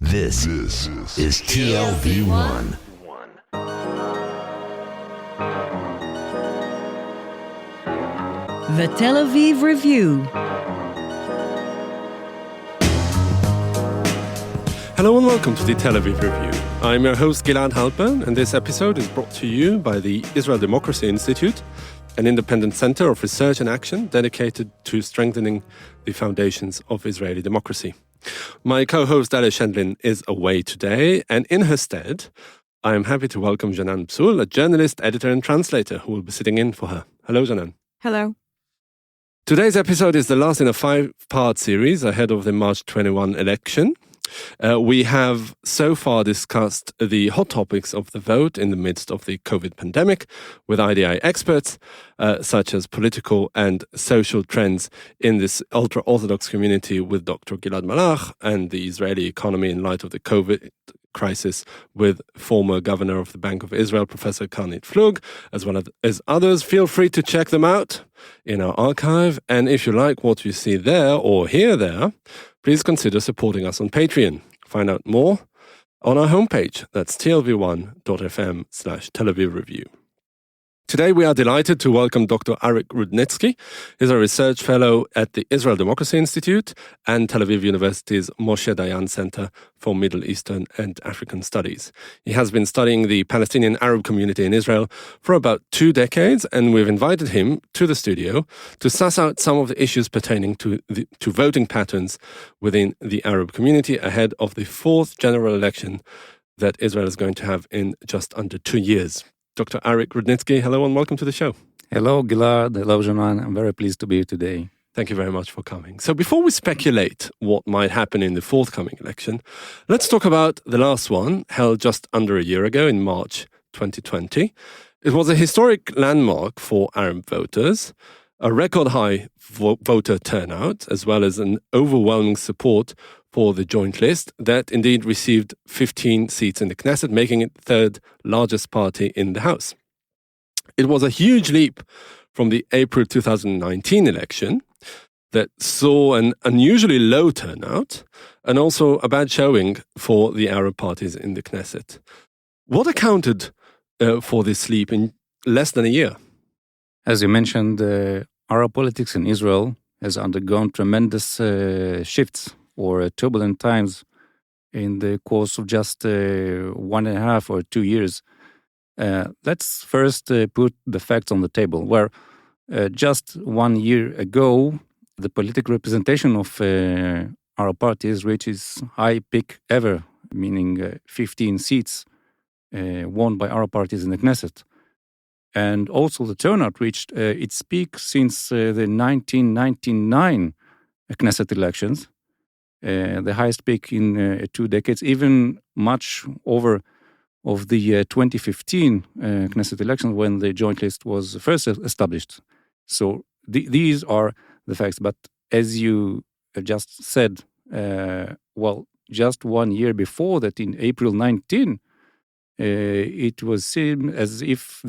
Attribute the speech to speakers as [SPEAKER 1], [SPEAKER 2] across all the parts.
[SPEAKER 1] This is TLV1.
[SPEAKER 2] The Tel Aviv Review.
[SPEAKER 3] Hello and welcome to the Tel Aviv Review. I'm your host Gilad Halpern, and this episode is brought to you by the Israel Democracy Institute, an independent center of research and action dedicated to strengthening the foundations of Israeli democracy. My co-host Dale Shendlin is away today, and in her stead, I am happy to welcome Janan Psul, a journalist, editor and translator who will be sitting in for her. Hello, Janan.
[SPEAKER 4] Hello.
[SPEAKER 3] Today's episode is the last in a 5-part series ahead of the March 21 election. We have so far discussed the hot topics of the vote in the midst of the COVID pandemic with IDI experts, such as political and social trends in this ultra-Orthodox community with Dr. Gilad Malach, and the Israeli economy in light of the COVID crisis with former governor of the Bank of Israel, Professor Karnit Flug, as well as others. Feel free to check them out in our archive. And if you like what you see there or hear there, please consider supporting us on Patreon. Find out more on our homepage. That's tlv1.fm/Tel Aviv Review. Today we are delighted to welcome Dr. Arik Rudnitzky. He's a research fellow at the Israel Democracy Institute and Tel Aviv University's Moshe Dayan Center for Middle Eastern and African Studies. He has been studying the Palestinian Arab community in Israel for about 2 decades, and we've invited him to the studio to suss out some of the issues pertaining to voting patterns within the Arab community ahead of the 4th general election that Israel is going to have in just under 2 years. Dr. Arik Rudnitzky, hello and welcome to the show.
[SPEAKER 5] Hello, Gilad. Hello, Janan. I'm very pleased to be here today.
[SPEAKER 3] Thank you very much for coming. So before we speculate what might happen in the forthcoming election, let's talk about the last one, held just under a year ago in March 2020. It was a historic landmark for Arab voters, a record-high voter turnout, as well as an overwhelming support for the joint list that indeed received 15 seats in the Knesset, making it the third largest party in the House. It was a huge leap from the April 2019 election that saw an unusually low turnout and also a bad showing for the Arab parties in the Knesset. What accounted for this leap in less than a year?
[SPEAKER 5] As you mentioned, Arab politics in Israel has undergone tremendous shifts or turbulent times in the course of just 1.5 or 2 years. Let's first put the facts on the table, where just 1 year ago, the political representation of Arab parties reached its high peak ever, meaning 15 seats won by Arab parties in the Knesset. And also the turnout reached its peak since the 1999 Knesset elections, the highest peak in 2 decades, even much over of the 2015 Knesset elections when the joint list was first established. So these are the facts. But as you just said, just 1 year before that, in April 19, it was seen as if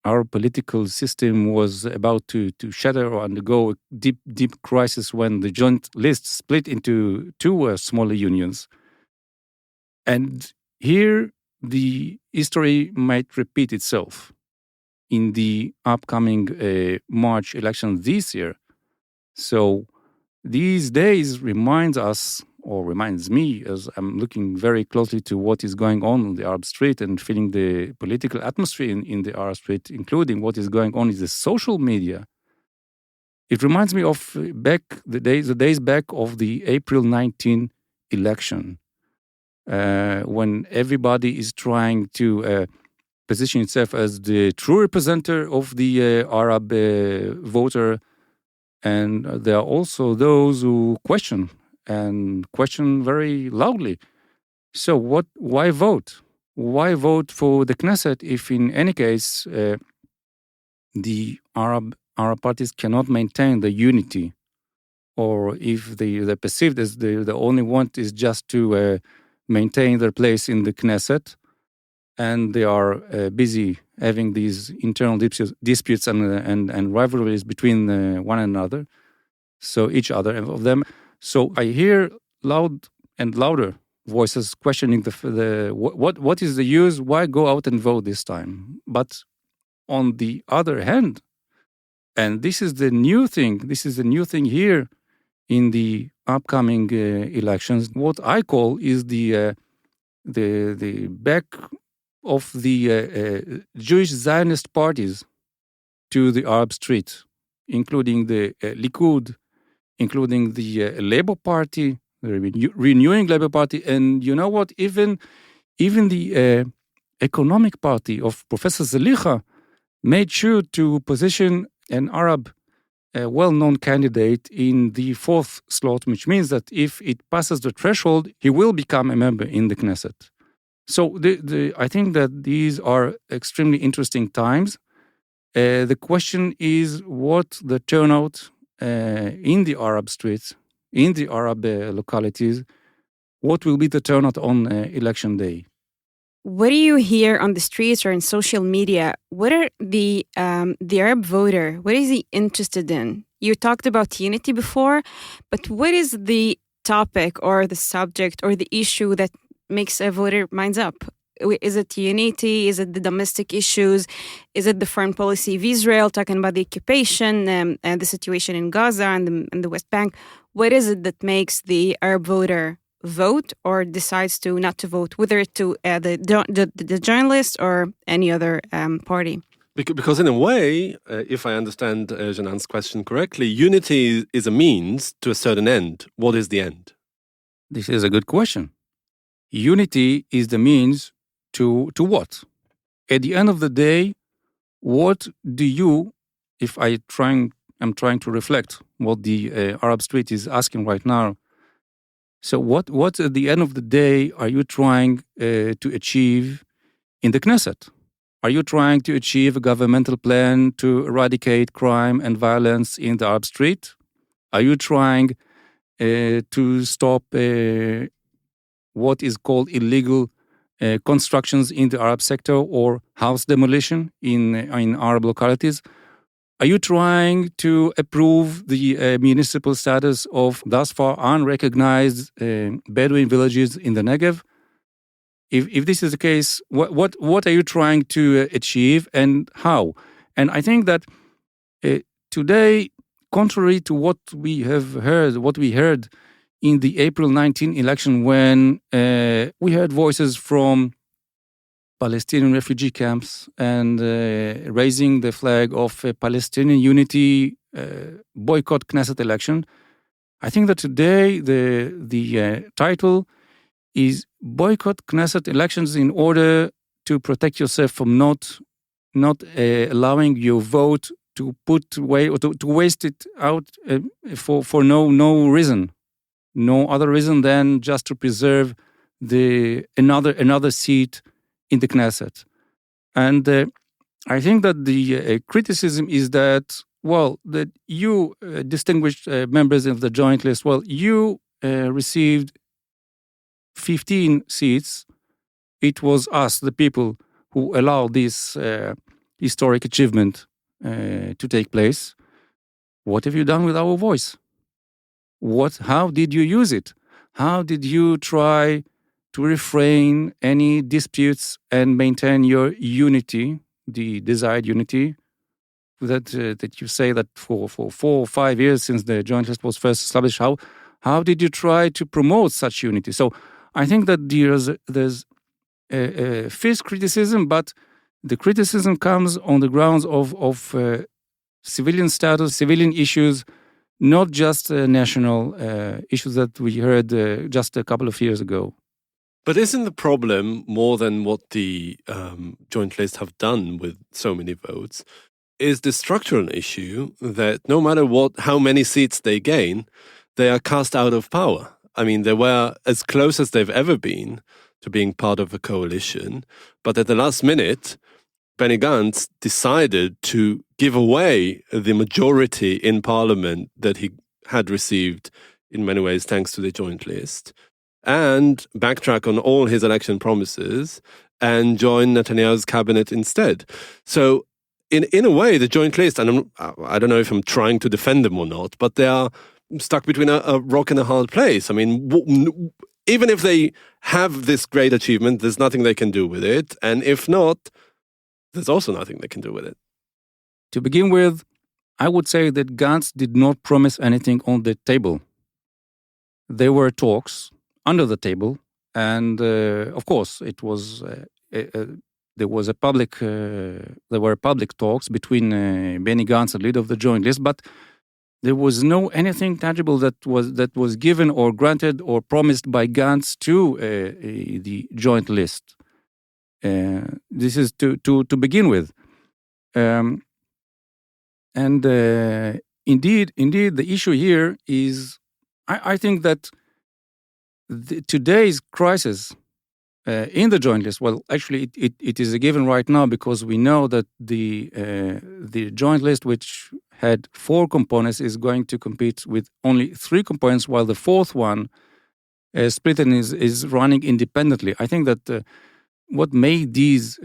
[SPEAKER 5] our political system was about to shatter or undergo a deep crisis when the joint list split into 2 smaller unions. And here the history might repeat itself in the upcoming March election this year. So these days reminds me, as I'm looking very closely to what is going on the Arab street and feeling the political atmosphere in the Arab street, including what is going on in the social media. It reminds me of the days back of the April 19 election, when everybody is trying to position itself as the true representative of the Arab voter. And there are also those who question very loudly. So why vote? Why vote for the Knesset if in any case the Arab parties cannot maintain the unity, or if they're perceived as the only want is just to maintain their place in the Knesset, and they are busy having these internal disputes and rivalries between one another, so each other of them. So I hear loud and louder voices questioning what is the use, why go out and vote this time. But on the other hand, and this is the new thing here in the upcoming elections, what I call is the back of the Jewish Zionist parties to the Arab street, including the Likud, including the Labour Party, the Renewing Labour Party, and you know what? Even the Economic Party of Professor Zelicha made sure to position an Arab well-known candidate in the fourth slot, which means that if it passes the threshold, he will become a member in the Knesset. So I think that these are extremely interesting times. The question is what the turnout in the Arab streets, in the Arab localities, what will be the turnout on election day?
[SPEAKER 4] What do you hear on the streets or in social media? What are the Arab voter, what is he interested in? You talked about unity before, but what is the topic or the subject or the issue that makes a voter minds up? Is it unity? Is it the domestic issues? Is it the foreign policy of Israel, talking about the occupation and the situation in Gaza and the West Bank? What is it that makes the Arab voter vote or decides to not to vote, whether to the journalist or any other party?
[SPEAKER 3] Because in a way, if I understand Janan's question correctly, unity is a means to a certain end. What is the end?
[SPEAKER 5] This is a good question. Unity is the means to what? At the end of the day, what do you, if I'm trying to reflect what the Arab street is asking right now, so what at the end of the day are you trying to achieve in the Knesset? Are you trying to achieve a governmental plan to eradicate crime and violence in the Arab street? Are you trying to stop what is called illegal constructions in the Arab sector or house demolition in Arab localities? Are you trying to approve the municipal status of thus far unrecognized Bedouin villages in the Negev? If this is the case, what are you trying to achieve and how? And I think that today, contrary to what we heard in the April 19 election, when we heard voices from Palestinian refugee camps and raising the flag of Palestinian unity, boycott Knesset election, I think that today the title is boycott Knesset elections in order to protect yourself from not allowing your vote to put away or to waste it out for no reason. No other reason than just to preserve another seat in the Knesset. And I think that the criticism is that, that you, distinguished members of the joint list, you received 15 seats. It was us, the people, who allowed this historic achievement to take place. What have you done with our voice? How did you use it? How did you try to refrain any disputes and maintain your unity, the desired unity, that you say that for 4 or 5 years since the joint list was first established, how did you try to promote such unity? So I think that there's a fierce criticism, but the criticism comes on the grounds of civilian status, civilian issues, not just national issues that we heard just a couple of years ago.
[SPEAKER 3] But isn't the problem more than what the joint list have done with so many votes, is the structural issue that no matter how many seats they gain, they are cast out of power. I mean, they were as close as they've ever been to being part of a coalition, but at the last minute, Benny Gantz decided to give away the majority in parliament that he had received in many ways thanks to the joint list, and backtrack on all his election promises and join Netanyahu's cabinet instead. So in a way, the joint list, and I don't know if I'm trying to defend them or not, but they are stuck between a rock and a hard place. I mean, even if they have this great achievement, there's nothing they can do with it. And if not, there's also nothing they can do with it.
[SPEAKER 5] To begin with, I would say that Gantz did not promise anything on the table. There were talks under the table, and of course, it was there were public talks between Benny Gantz and leader of the Joint List, but there was no anything tangible that was given or granted or promised by Gantz to the Joint List. This is to begin with. Indeed, the issue here is, I think that today's crisis in the Joint List, well, actually, it is a given right now because we know that the Joint List, which had 4 components, is going to compete with only 3 components, while the 4th one, split and is running independently. I think that what made these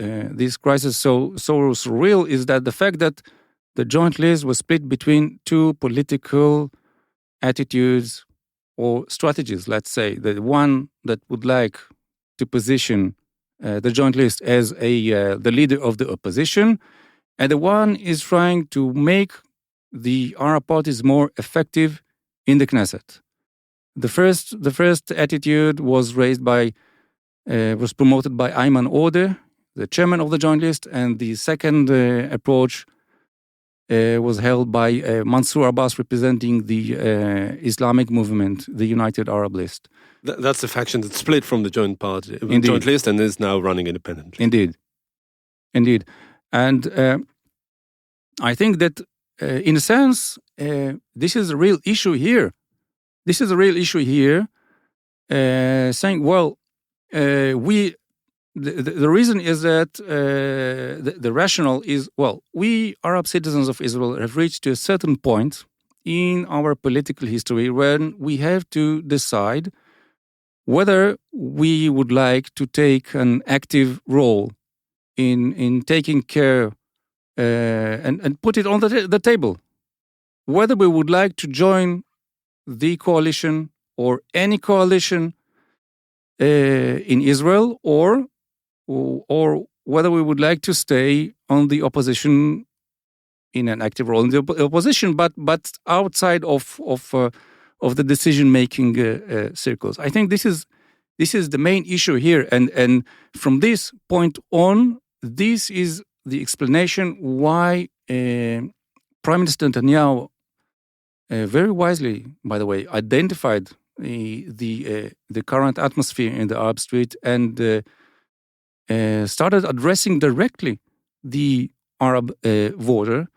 [SPEAKER 5] crises so surreal is that the fact that the Joint List was split between 2 political attitudes or strategies, let's say. The one that would like to position the Joint List as the leader of the opposition, and the one is trying to make the Arab parties more effective in the Knesset. The first attitude was was promoted by Ayman Odeh, the chairman of the Joint List, and the second approach was held by Mansour Abbas, representing the Islamic movement, the United Arab List.
[SPEAKER 3] That's the faction that split from the Joint List and is now running independently.
[SPEAKER 5] Indeed. And I think that, in a sense, this is a real issue here. Saying, well, the reason is that the rationale is, well, we Arab citizens of Israel have reached to a certain point in our political history when we have to decide whether we would like to take an active role in taking care and put it on the table, whether we would like to join the coalition or any coalition in Israel, or whether we would like to stay on the opposition in an active role in the opposition, but outside of the decision-making circles. I think this is the main issue here, and from this point on, this is the explanation why Prime Minister Netanyahu, very wisely, by the way, identified the current atmosphere in the Arab street and started addressing directly the Arab voter.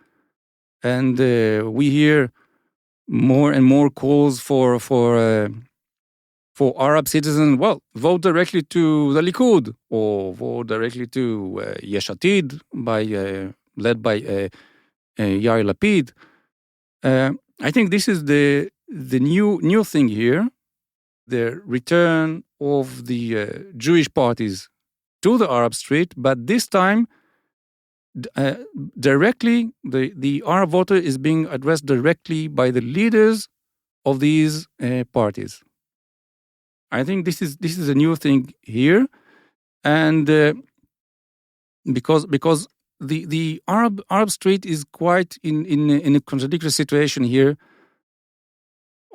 [SPEAKER 5] And we hear more and more calls for Arab citizens, well, vote directly to the Likud or vote directly to Yesh Atid, led by Yair Lapid. I think this is the new thing here, the return of the Jewish parties to the Arab street, but this time directly, the Arab voter is being addressed directly by the leaders of these parties. I think this is a new thing here, and because the Arab street is quite in a contradictory situation here.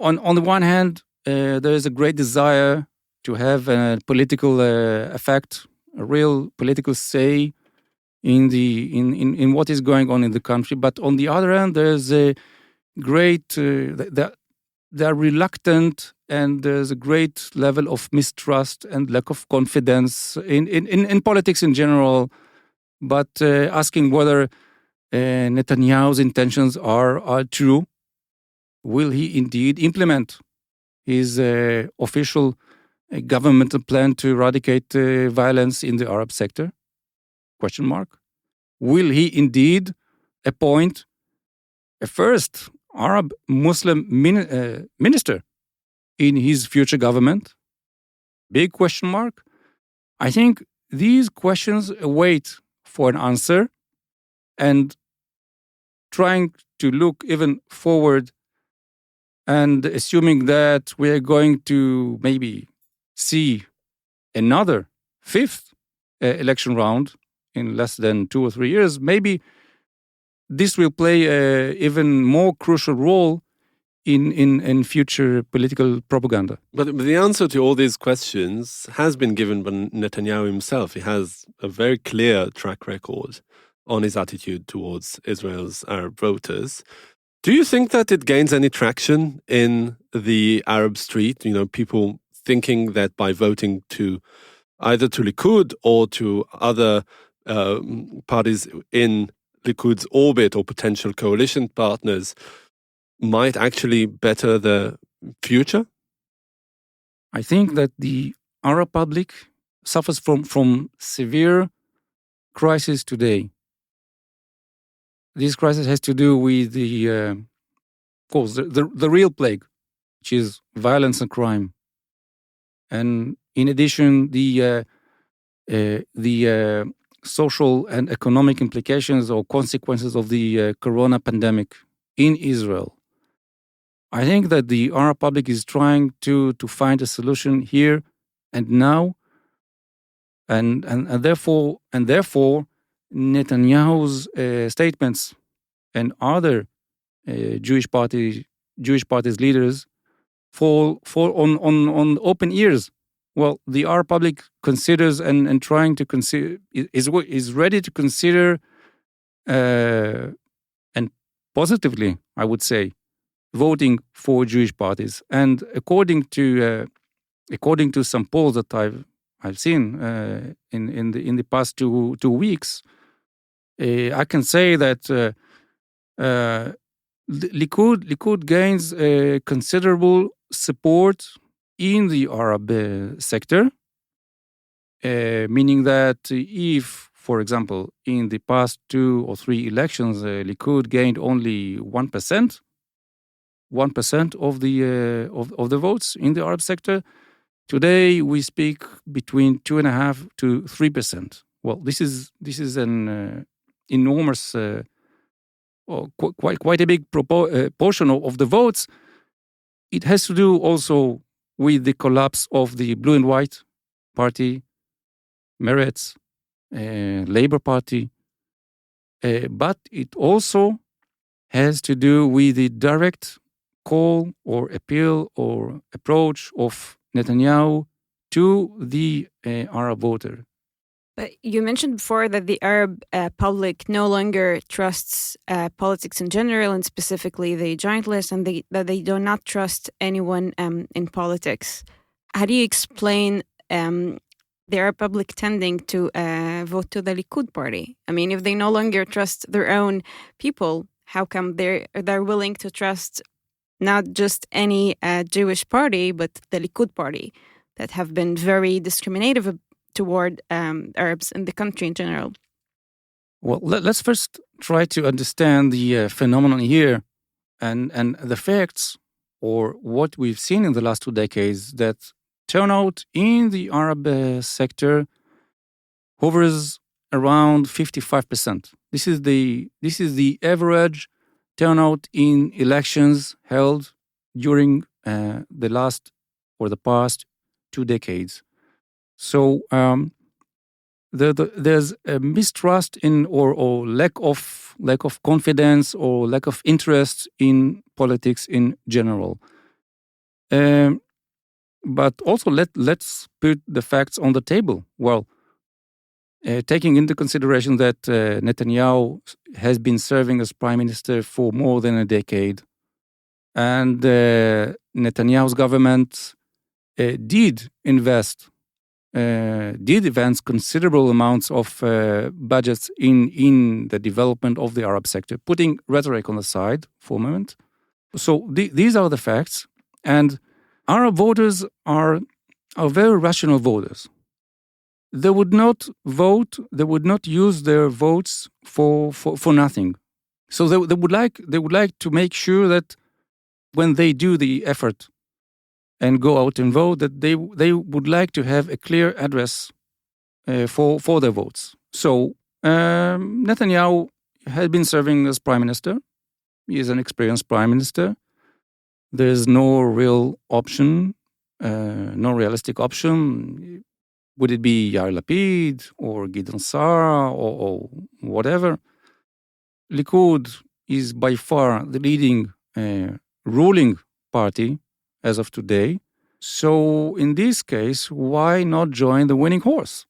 [SPEAKER 5] On the one hand, there is a great desire to have a political effect, a real political say in what is going on in the country. But on the other hand, there's a great they're reluctant, and there's a great level of mistrust and lack of confidence in politics in general. But asking whether Netanyahu's intentions are true. Will he indeed implement his official governmental plan to eradicate violence in the Arab sector? Question mark. Will he indeed appoint a first Arab Muslim minister in his future government? Big question mark. I think these questions await for an answer, and trying to look even forward and assuming that we are going to maybe see another fifth election round in less than 2 or 3 years, maybe this will play an even more crucial role in future political propaganda.
[SPEAKER 3] But the answer to all these questions has been given by Netanyahu himself. He has a very clear track record on his attitude towards Israel's Arab voters. Do you think that it gains any traction in the Arab street? People thinking that by voting to either to Likud or to other parties in Likud's orbit or potential coalition partners might actually better the future?
[SPEAKER 5] I think that the Arab public suffers from severe crisis today. This crisis has to do with of course, the real plague, which is violence and crime, and in addition, the social and economic implications or consequences of the corona pandemic in Israel. I think that the Arab public is trying to find a solution here and now, and therefore Netanyahu's statements and other Jewish parties leaders fall on open ears. Well, the Arab public considers and trying to consider is ready to consider and positively, I would say, voting for Jewish parties. And according to some polls that I've seen in the past two weeks, I can say that Likud gains considerable support in the Arab sector, meaning that if, for example, in the past 2 or 3 elections, Likud gained only 1% of the votes in the Arab sector, today we speak between 2.5% to 3%. Well, this is an enormous, quite a big portion of the votes. It has to do also with the collapse of the Blue and White Party, Meretz, Labour Party, but it also has to do with the direct call or appeal or approach of Netanyahu to the Arab voter.
[SPEAKER 4] But you mentioned before that the Arab public no longer trusts politics in general, and specifically the joint list, and that they do not trust anyone in politics. How do you explain the Arab public tending to vote to the Likud party? I mean, if they no longer trust their own people, how come they're willing to trust not just any Jewish party, but the Likud party that have been very discriminative toward Arabs in the country in general?
[SPEAKER 5] Well, let's first try to understand the phenomenon here and the facts, or what we've seen in the last 2 decades, that turnout in the Arab sector hovers around 55%. This is the average turnout in elections held during the past 2 decades. So there's a mistrust in or lack of confidence or lack of interest in politics in general. But also let's put the facts on the table. Well, taking into consideration that Netanyahu has been serving as prime minister for more than a decade, and Netanyahu's government did advance considerable amounts of budgets in the development of the Arab sector, putting rhetoric on the side for a moment. So these are the facts, and Arab voters are very rational voters. They would not vote, they would not use their votes for nothing. So they would like to make sure that when they do the effort and go out and vote, that they would like to have a clear address for their votes. So Netanyahu has been serving as prime minister. He is an experienced prime minister. There is no real option no realistic option. Would it be Yair Lapid or Gideon Sa'ar or whatever? Likud is by far the leading ruling party as of today. So in this case, why not join the winning horse?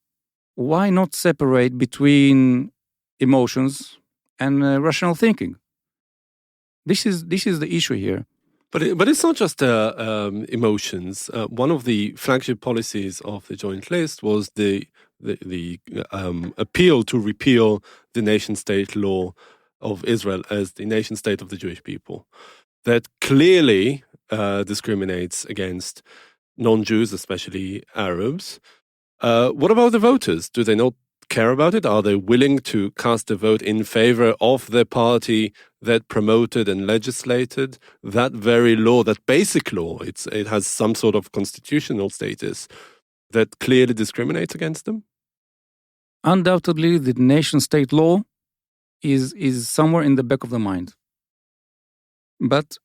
[SPEAKER 5] Why not separate between emotions and rational thinking? This is the issue here.
[SPEAKER 3] But it's not just emotions. One of the flagship policies of the Joint List was the appeal to repeal the nation-state law of Israel as the nation-state of the Jewish people. That clearly discriminates against non-Jews, especially Arabs. What about the voters? Do they not care about it? Are they willing to cast a vote in favor of the party that promoted and legislated that very law, that basic law? It has some sort of constitutional status that clearly discriminates against them?
[SPEAKER 5] Undoubtedly, the nation-state law is somewhere in the back of the mind. But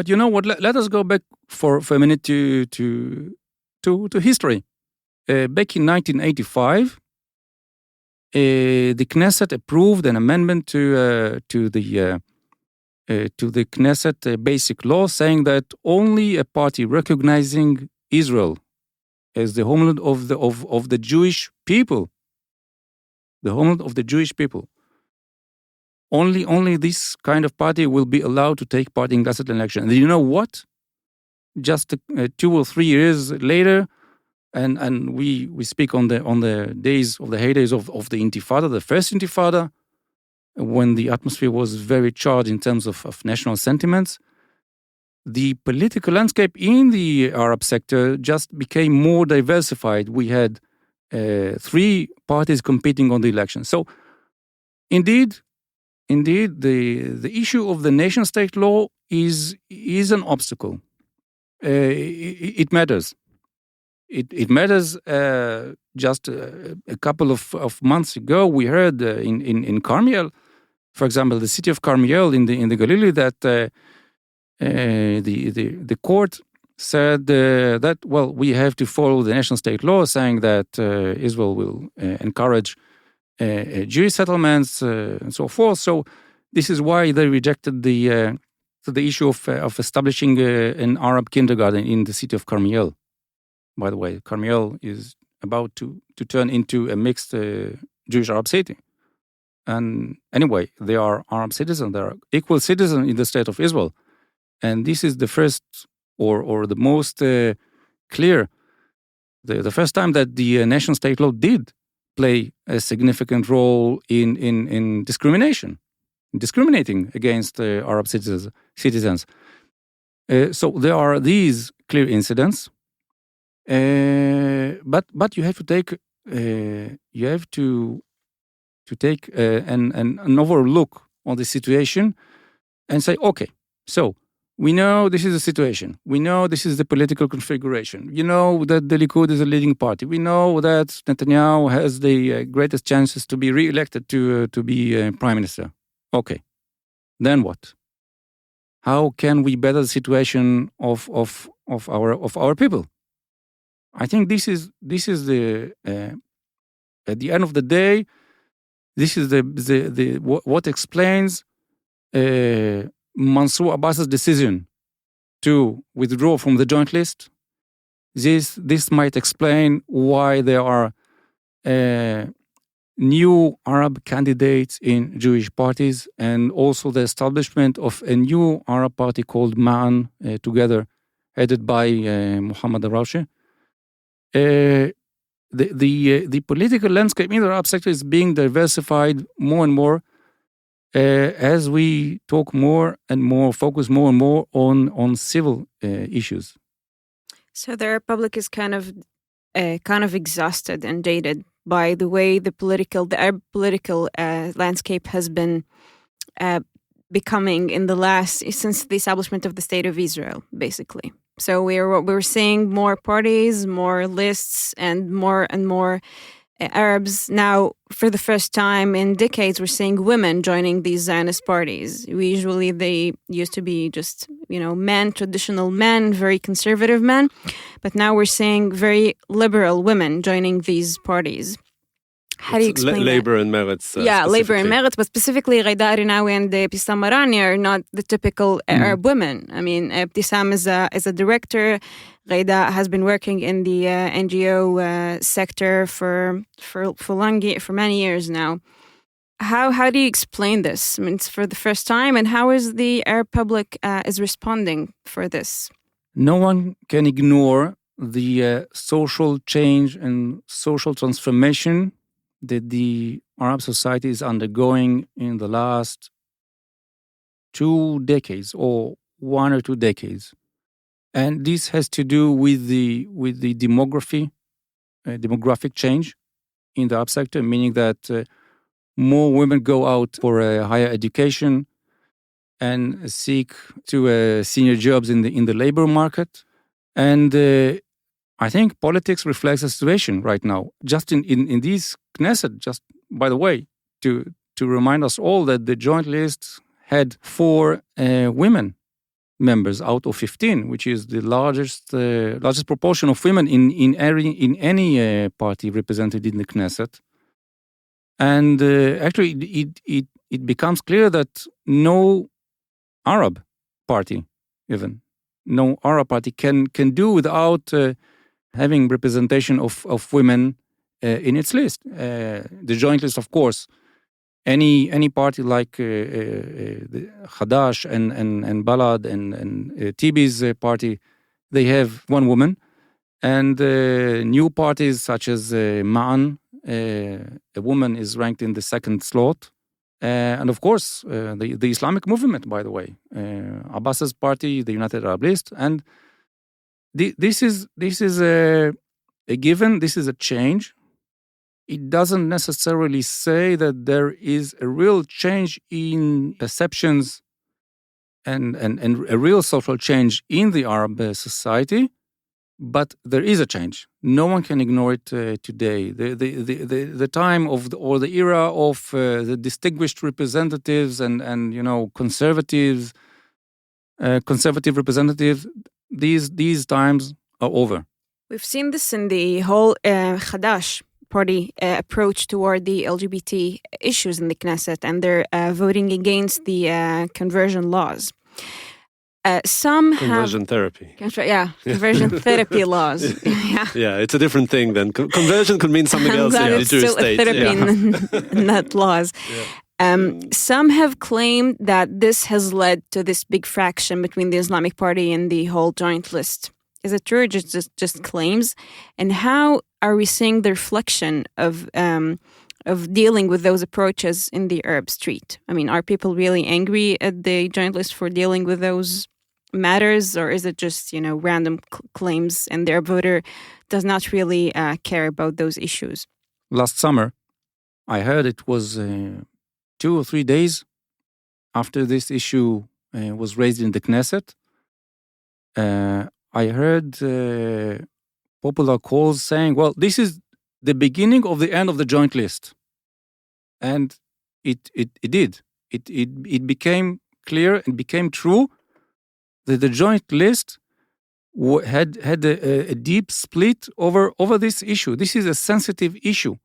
[SPEAKER 5] you know what? Let us go back for a minute to history. Back in 1985, the Knesset approved an amendment to the Knesset basic law, saying that only a party recognizing Israel as the homeland of the Jewish people, only this kind of party will be allowed to take part in Knesset election. And you know what? Just 2 or 3 years later. And we speak on the days of the heydays of the Intifada, the first Intifada, when the atmosphere was very charged in terms of national sentiments. The political landscape in the Arab sector just became more diversified. We had 3 parties competing on the election. So, indeed, the issue of the nation-state law is an obstacle. It matters. It matters. Just a couple of months ago, we heard in Carmiel, for example, the city of Carmiel in the Galilee, that the court said that we have to follow the nation-state law, saying that Israel will encourage Jewish settlements and so forth. So this is why they rejected the issue of establishing an Arab kindergarten in the city of Carmiel. By the way, Carmiel is about to turn into a mixed Jewish-Arab city. And anyway, they are Arab citizens. They are equal citizens in the state of Israel. And this is the first or the most clear, the first time that the nation-state law did play a significant role in discriminating against Arab citizens. So there are these clear incidents. But you have to take an overlook on the situation and say, okay, so we know this is the situation. We know this is the political configuration. You know that the Likud is a leading party. We know that Netanyahu has the greatest chances to be re-elected to be prime minister. Okay, then what? How can we better the situation of our people? I think this is the at the end of the day, this is the what explains Mansour Abbas's decision to withdraw from the Joint List. This might explain why there are new Arab candidates in Jewish parties, and also the establishment of a new Arab party called Ma'an together, headed by Mohammed Al-Rawshi. The political landscape in the Arab sector is being diversified more and more as we talk more and more, focus more and more on civil issues.
[SPEAKER 4] So the Republic is kind of exhausted and dated by the way the Arab political landscape has been becoming since the establishment of the State of Israel, basically. So we're seeing more parties, more lists, and more Arabs now, for the first time in decades, we're seeing women joining these Zionist parties. They used to be just, men, traditional men, very conservative men. But now we're seeing very liberal women joining these parties. How do you explain that?
[SPEAKER 3] Labor and Meretz.
[SPEAKER 4] Labor and Meretz, but specifically Ghaida Rinawi and Ibtissam Marani are not the typical Arab women. I mean, Ibtissam is a director. Ghaida has been working in the NGO sector for many years now. How do you explain this? I mean, it's for the first time, and how is the Arab public is responding for this?
[SPEAKER 5] No one can ignore the social change and social transformation that the Arab society is undergoing in the last 2 decades or 1 or 2 decades. And this has to do with the demographic change in the Arab sector, meaning that more women go out for a higher education and seek to senior jobs in the labor market. And I think politics reflects the situation right now. Just in these Knesset, just by the way, to remind us all that the joint list had 4 women members out of 15, which is the largest proportion of women in any party represented in the Knesset. And actually, it becomes clear that no Arab party, no Arab party can do without having representation of women in its list. The joint list, of course, any party like the Hadash and Balad and Tibi's party, they have 1 woman. And new parties such as Ma'an, a woman is ranked in the 2nd slot. And of course, the Islamic movement, by the way, Abbas's party, the United Arab List. And this is a given, this is a change. It doesn't necessarily say that there is a real change in perceptions and a real social change in the Arab society, but there is a change. No one can ignore it today. The time of or the era of the distinguished representatives and conservative representatives, these times are over.
[SPEAKER 4] We've seen this in the whole Hadash party approach toward the LGBT issues in the Knesset, and they're voting against the conversion laws.
[SPEAKER 3] Conversion therapy.
[SPEAKER 4] Conversion therapy laws.
[SPEAKER 3] Yeah, it's a different thing than conversion could mean something else in the Jewish state.
[SPEAKER 4] Therapy, not laws. Yeah. Some have claimed that this has led to this big fraction between the Islamic Party and the whole joint list. Is it true or just claims? And how are we seeing the reflection of dealing with those approaches in the Arab street? I mean, are people really angry at the joint list for dealing with those matters, or is it just random claims and their voter does not really care about those issues?
[SPEAKER 5] Last summer, I heard it was 2 or 3 days after this issue was raised in the Knesset. I heard popular calls saying, well, this is the beginning of the end of the joint list. And it did. It became clear and became true that the joint list had a deep split over this issue. This is a sensitive issue.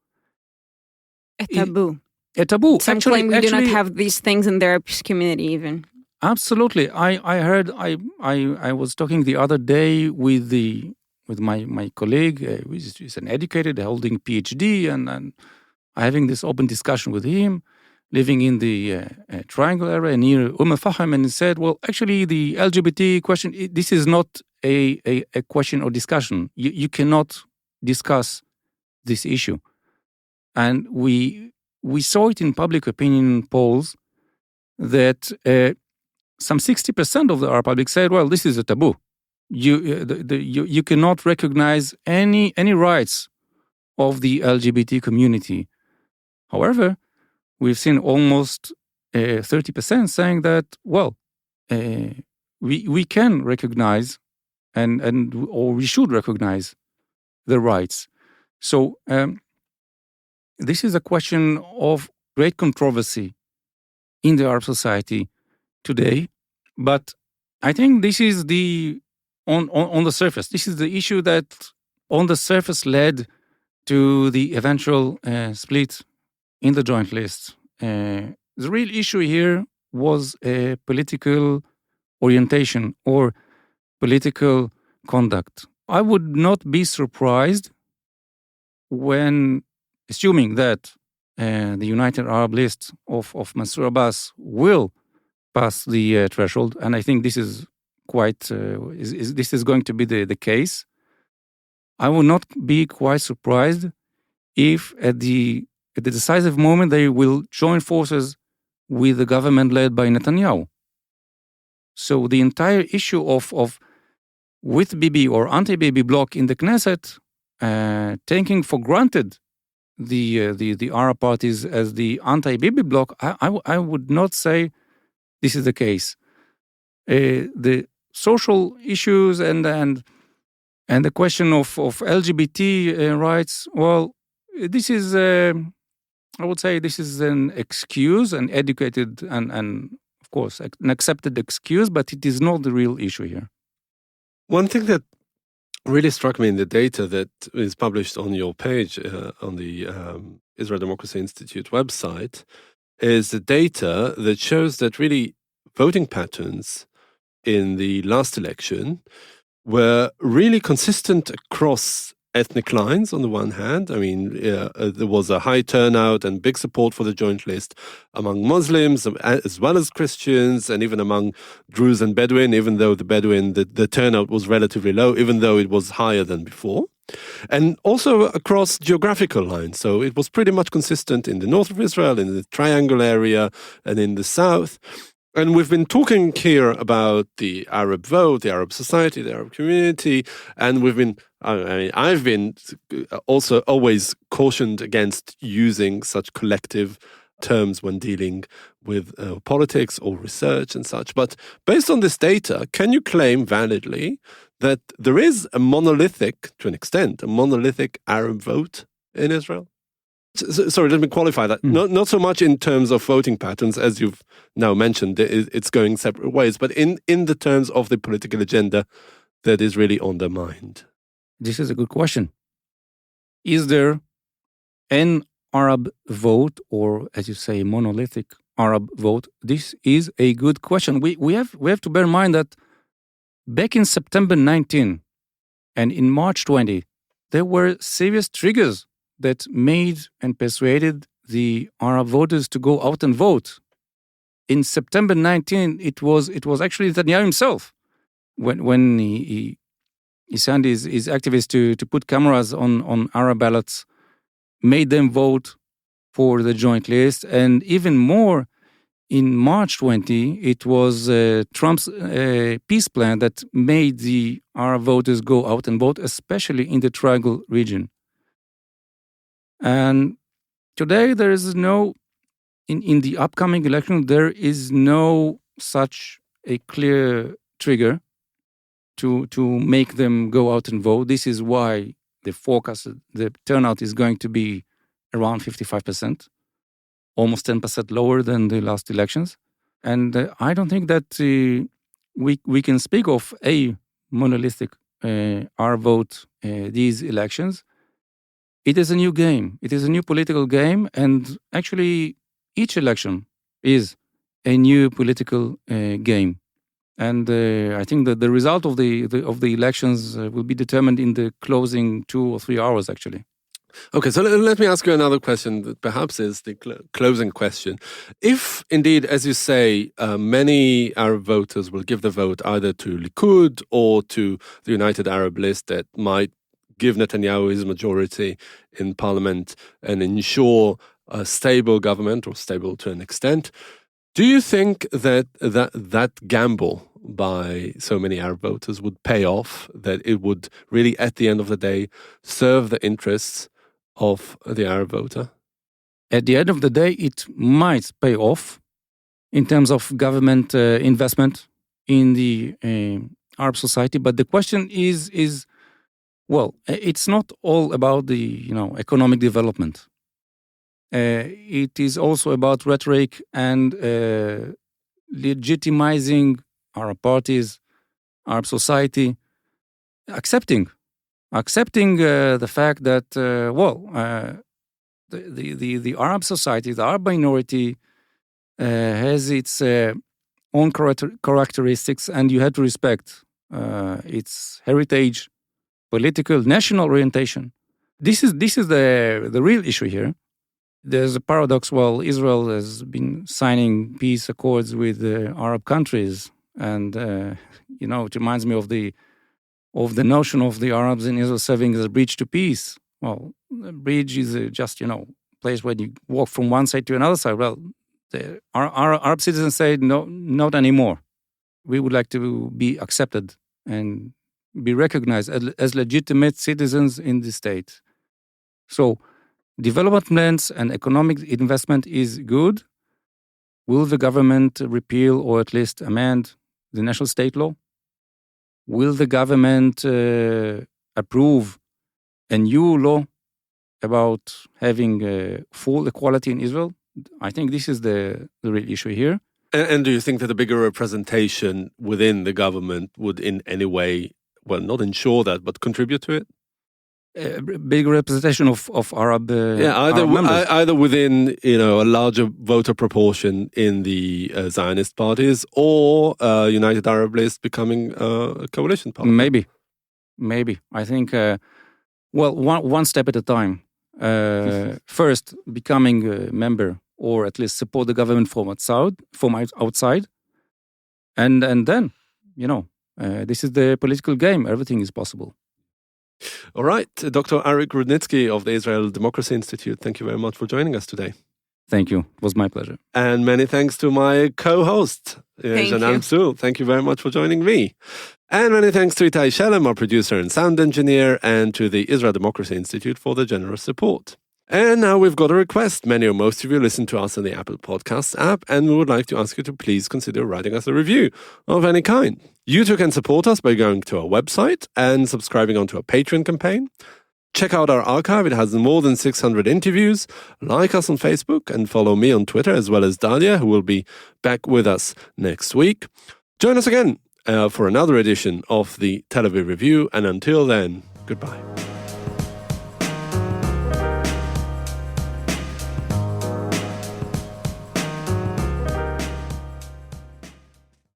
[SPEAKER 4] A taboo.
[SPEAKER 5] A taboo.
[SPEAKER 4] Some claim we do not have these things in the Arab community even.
[SPEAKER 5] Absolutely. I heard. I was talking the other day with my colleague, who is an educated, holding PhD, and having this open discussion with him, living in the Triangle area near Fahem, and he said, well, actually, the LGBT question, this is not a question or discussion. You cannot discuss this issue. And we saw it in public opinion polls that some 60% of the Arab public said, well, this is a taboo. You cannot recognize any rights of the LGBT community. However, we've seen almost 30% saying that, well, we can recognize or we should recognize the rights. So this is a question of great controversy in the Arab society today. But I think this is on the surface. This is the issue that on the surface led to the eventual split in the joint list. The real issue here was a political orientation or political conduct. I would not be surprised when, assuming that the United Arab List of Mansour Abbas will pass the threshold, and I think this is this is going to be the case. I will not be quite surprised if at the decisive moment they will join forces with the government led by Netanyahu. So the entire issue of with Bibi or anti-Bibi bloc in the Knesset, taking for granted the Arab parties as the anti-Bibi bloc, I would not say this is the case. The social issues and the question of LGBT rights, well, this is, I would say, this is an excuse, an educated and of course, an accepted excuse, but it is not the real issue here.
[SPEAKER 3] One thing that really struck me in the data that is published on your page on the Israel Democracy Institute website is the data that shows that really voting patterns in the last election were really consistent across ethnic lines on the one hand. I mean, there was a high turnout and big support for the joint list among Muslims as well as Christians, and even among Druze and Bedouin, even though the turnout was relatively low, even though it was higher than before. And also across geographical lines. So it was pretty much consistent in the north of Israel, in the Triangle area, and in the south. And we've been talking here about the Arab vote, the Arab society, the Arab community, and I've been also always cautioned against using such collective terms when dealing with politics or research and such. But based on this data, can you claim validly that there is a monolithic, to an extent, a monolithic Arab vote in Israel? Sorry, let me qualify that. Not so much in terms of voting patterns, as you've now mentioned, it's going separate ways, but in the terms of the political agenda that is really on their mind.
[SPEAKER 5] This is a good question. Is there an Arab vote, or as you say, monolithic Arab vote? This is a good question. We have to bear in mind that back in September 19 and in March 20, there were serious triggers that made and persuaded the Arab voters to go out and vote. In September 19, it was actually Netanyahu himself when he sent his activists to put cameras on Arab ballots, made them vote for the joint list, and even more, in March 20, it was Trump's peace plan that made the Arab voters go out and vote, especially in the Triangle region. And today there is no, in the upcoming election, there is no such a clear trigger to make them go out and vote. This is why the forecast, the turnout is going to be around 55%, almost 10% lower than the last elections. And I don't think that we can speak of a monolithic Arab vote these elections. It is a new game. It is a new political game, and actually, each election is a new political game. And I think that the result of the elections will be determined in the closing 2 or 3 hours, actually.
[SPEAKER 3] Okay, so let me ask you another question that perhaps is the closing question. If indeed, as you say, many Arab voters will give the vote either to Likud or to the United Arab List that might give Netanyahu his majority in parliament and ensure a stable government, or stable to an extent, do you think that gamble by so many Arab voters would pay off, that it would really, at the end of the day, serve the interests of the Arab voter?
[SPEAKER 5] At the end of the day, it might pay off in terms of government investment in the Arab society. But the question is, well, it's not all about the economic development. It is also about rhetoric and legitimizing Arab parties, Arab society, accepting the fact that the Arab society, the Arab minority, has its own characteristics, and you have to respect its heritage, political, national orientation. This is the real issue here. There's a paradox. Well, Israel has been signing peace accords with Arab countries, and it reminds me of the notion of the Arabs in Israel serving as a bridge to peace. Well, a bridge is just place where you walk from one side to another side. Well, our Arab citizens say no, not anymore. We would like to be accepted and be recognized as legitimate citizens in the state. So, development plans and economic investment is good. Will the government repeal or at least amend the national state law? Will the government approve a new law about having full equality in Israel? I think this is the real issue here.
[SPEAKER 3] And do you think that a bigger representation within the government would in any way, well, not ensure that, but contribute to it?
[SPEAKER 5] Big representation of Arab Arab members.
[SPEAKER 3] Either within a larger voter proportion in the Zionist parties, or United Arab List becoming a coalition party.
[SPEAKER 5] Maybe. I think one step at a time. First, becoming a member, or at least support the government from outside, and then this is the political game. Everything is possible.
[SPEAKER 3] All right, Dr. Arik Rudnitzky of the Israel Democracy Institute, thank you very much for joining us today.
[SPEAKER 5] Thank you. It was my pleasure.
[SPEAKER 3] And many thanks to my co-host, Janan Psul. Thank you very much for joining me. And many thanks to Itai Shalem, our producer and sound engineer, and to the Israel Democracy Institute for the generous support. And now we've got a request. Many or most of you listen to us on the Apple Podcasts app, and we would like to ask you to please consider writing us a review of any kind. You too can support us by going to our website and subscribing onto our Patreon campaign. Check out our archive. It has more than 600 interviews. Like us on Facebook and follow me on Twitter, as well as Dalia, who will be back with us next week. Join us again for another edition of the Tel Aviv Review. And until then, goodbye.